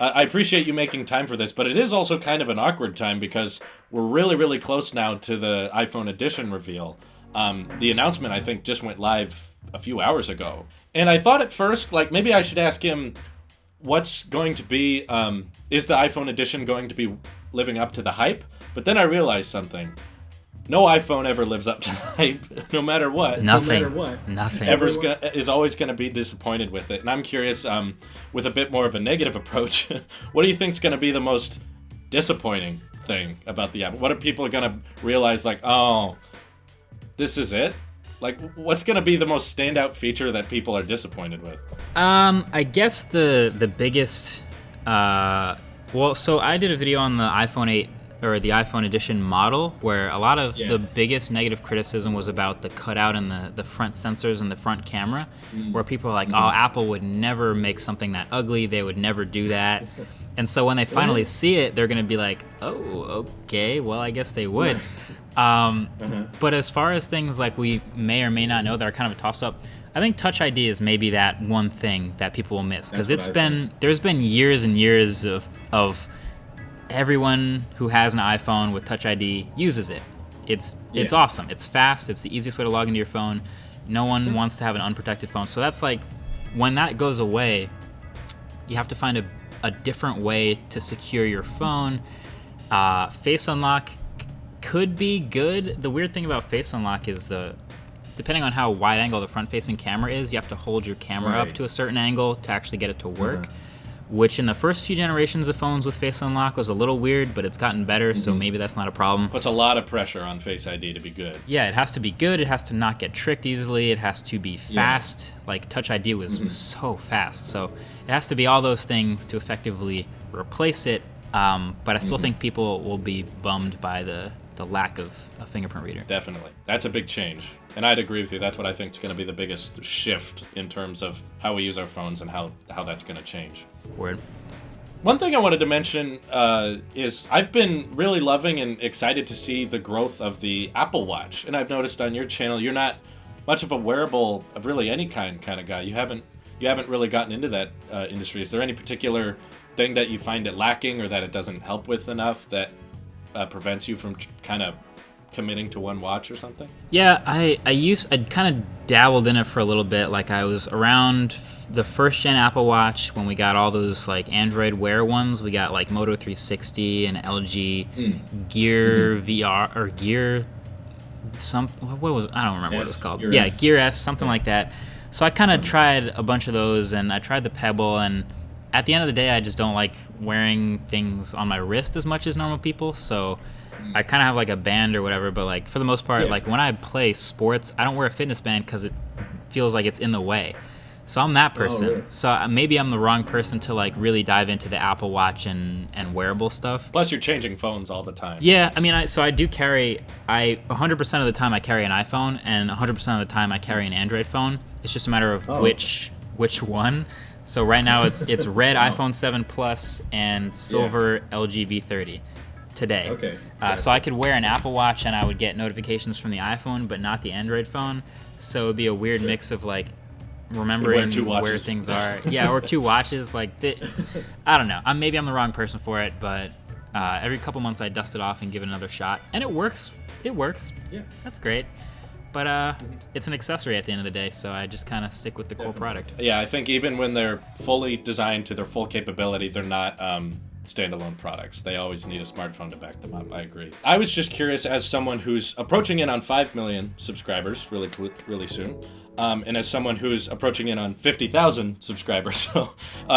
I appreciate you making time for this, but it is also kind of an awkward time because we're really, really close now to the iPhone edition reveal. The announcement, I think, just went live a few hours ago. And I thought at first, like, maybe I should ask him what's going to be, is the iPhone edition going to be living up to the hype? But then I realized something. No iPhone ever lives up to the hype, no matter what. Nothing. No matter what. Nothing. Is always going to be disappointed with it. And I'm curious, with a bit more of a negative approach, what do you think is going to be the most disappointing thing about the app? What are people going to realize, like, oh, this is it? Like, what's going to be the most standout feature that people are disappointed with? I guess the biggest... so I did a video on the iPhone 8 or the iPhone edition model where a lot of the biggest negative criticism was about the cutout and the front sensors and the front camera, where people are like, oh, Apple would never make something that ugly. They would never do that. And so when they finally see it, they're going to be like, oh, okay, well, I guess they would. But as far as things like we may or may not know that are kind of a toss-up, I think Touch ID is maybe that one thing that people will miss, because there's been years and years of everyone who has an iPhone with Touch ID uses it. It's awesome. It's fast. It's the easiest way to log into your phone. No one wants to have an unprotected phone. So that's like, when that goes away, you have to find a different way to secure your phone. Face Unlock could be good. The weird thing about Face Unlock is depending on how wide angle the front-facing camera is, you have to hold your camera up to a certain angle to actually get it to work. Which in the first few generations of phones with Face Unlock was a little weird, but it's gotten better, so maybe that's not a problem. Puts a lot of pressure on Face ID to be good. Yeah, it has to be good. It has to not get tricked easily. It has to be fast. Like, Touch ID was so fast. So it has to be all those things to effectively replace it. But I still think people will be bummed by the lack of a fingerprint reader. Definitely. That's a big change. And I'd agree with you. That's what I think is going to be the biggest shift in terms of how we use our phones and how that's going to change. Word. One thing I wanted to mention is I've been really loving and excited to see the growth of the Apple Watch. And I've noticed on your channel, you're not much of a wearable of really any kind of guy. You haven't really gotten into that industry. Is there any particular thing that you find it lacking or that it doesn't help with enough that prevents you from kind of committing to one watch or something? Yeah, I kind of dabbled in it for a little bit. Like, I was around the first gen Apple Watch when we got all those like Android Wear ones. We got like Moto 360 and LG Gear VR or Gear what was, I don't remember what it was called. Gear S, something like that. So I kind of tried a bunch of those, and I tried the Pebble, and at the end of the day, I just don't like wearing things on my wrist as much as normal people. So I kind of have like a band or whatever, but like for the most part, like when I play sports, I don't wear a fitness band because it feels like it's in the way. So I'm that person. Really? So maybe I'm the wrong person to like really dive into the Apple Watch and wearable stuff. Plus, you're changing phones all the time. Yeah, I mean, I do carry. 100% of the time I carry an iPhone, and 100% of the time I carry an Android phone. It's just a matter of which one. So right now it's red iPhone 7 Plus and silver LG V30 today. Okay. So I could wear an Apple Watch and I would get notifications from the iPhone, but not the Android phone. So it'd be a weird mix of like remembering where things are. Yeah, or two watches. Like, I don't know. Maybe I'm the wrong person for it, but every couple months I dust it off and give it another shot, and it works. It works. Yeah, that's great. But it's an accessory at the end of the day, so I just kind of stick with the core product. Yeah, I think even when they're fully designed to their full capability, they're not standalone products. They always need a smartphone to back them up. I agree. I was just curious, as someone who's approaching in on 5 million subscribers really soon, and as someone who's approaching in on 50,000 subscribers, so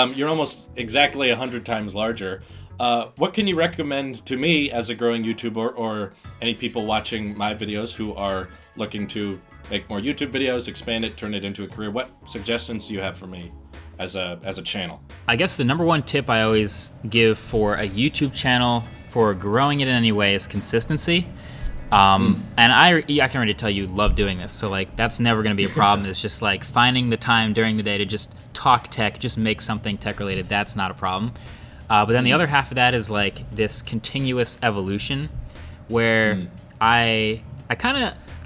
you're almost exactly 100 times larger. What can you recommend to me as a growing YouTuber or any people watching my videos who are looking to make more YouTube videos, expand it, turn it into a career? What suggestions do you have for me as a channel? I guess the number one tip I always give for a YouTube channel for growing it in any way is consistency. And I can already tell you love doing this, so like that's never going to be a problem. It's just like finding the time during the day to just talk tech, just make something tech related. That's not a problem. But then the other half of that is like this continuous evolution where I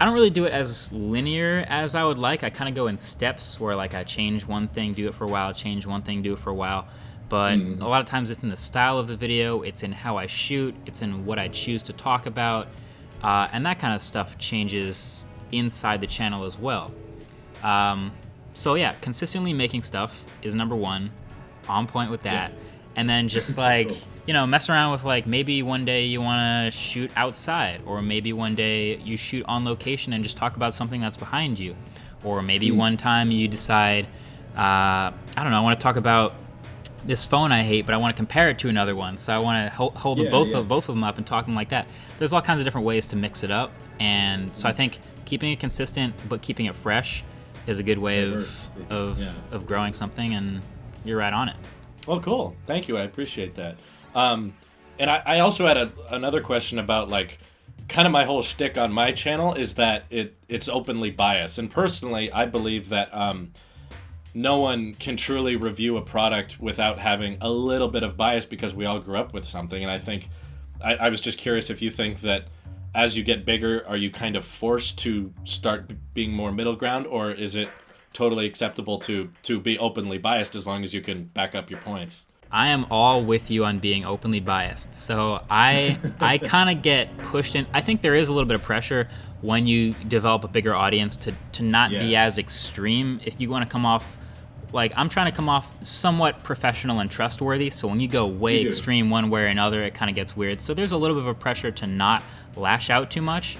don't really do it as linear as I would like. I kind of go in steps where like I change one thing, do it for a while, change one thing, do it for a while. but a lot of times it's in the style of the video, it's in how I shoot, it's in what I choose to talk about, and that kind of stuff changes inside the channel as well. So yeah, consistently making stuff is number one, on point with that. Yeah. And then just like, you know, mess around with like, maybe one day you want to shoot outside, or maybe one day you shoot on location and just talk about something that's behind you. Or maybe one time you decide, I don't know, I want to talk about this phone I hate, but I want to compare it to another one. So I want to hold both of them up and talk them like that. There's all kinds of different ways to mix it up. And so I think keeping it consistent, but keeping it fresh is a good way of growing something, and you're right on it. Well, cool. Thank you. I appreciate that. And I also had another question about like kind of my whole shtick on my channel is that it's openly biased. And personally, I believe that no one can truly review a product without having a little bit of bias, because we all grew up with something. And I think I was just curious if you think that as you get bigger, are you kind of forced to start being more middle ground, or is it totally acceptable to be openly biased as long as you can back up your points? I am all with you on being openly biased. So I kind of get pushed in. I think there is a little bit of pressure when you develop a bigger audience to not be as extreme. If you want to come off, like I'm trying to come off somewhat professional and trustworthy. So when you go way extreme one way or another, it kind of gets weird. So there's a little bit of a pressure to not lash out too much.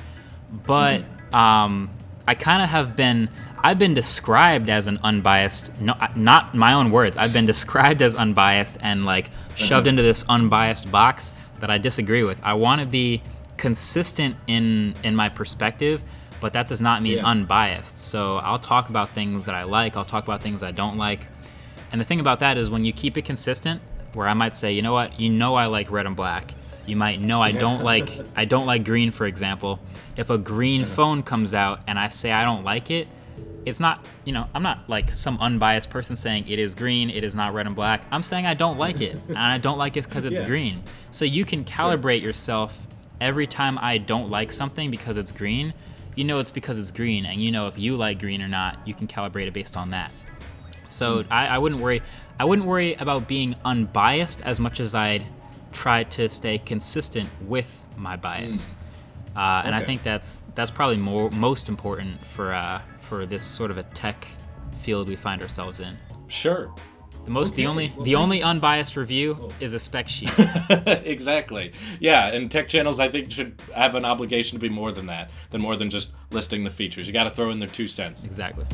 But I kind of I've been described as an unbiased, no, not my own words. I've been described as unbiased and like shoved into this unbiased box that I disagree with. I want to be consistent in my perspective, but that does not mean unbiased. So I'll talk about things that I like. I'll talk about things I don't like. And the thing about that is when you keep it consistent, where I might say, you know what, I like red and black. You might know I don't like green, for example. If a green phone comes out and I say I don't like it, it's not, I'm not like some unbiased person saying it is green, it is not red and black. I'm saying I don't like it, and I don't like it because it's green. So you can calibrate yourself every time I don't like something because it's green. It's because it's green, and if you like green or not, you can calibrate it based on that. So I wouldn't worry. I wouldn't worry about being unbiased as much as I'd try to stay consistent with my bias. And I think that's probably most important for this sort of a tech field we find ourselves in. Sure. The only unbiased review is a spec sheet. Exactly. Yeah, and tech channels I think should have an obligation to be more than that, more than just listing the features. You got to throw in their 2 cents. Exactly.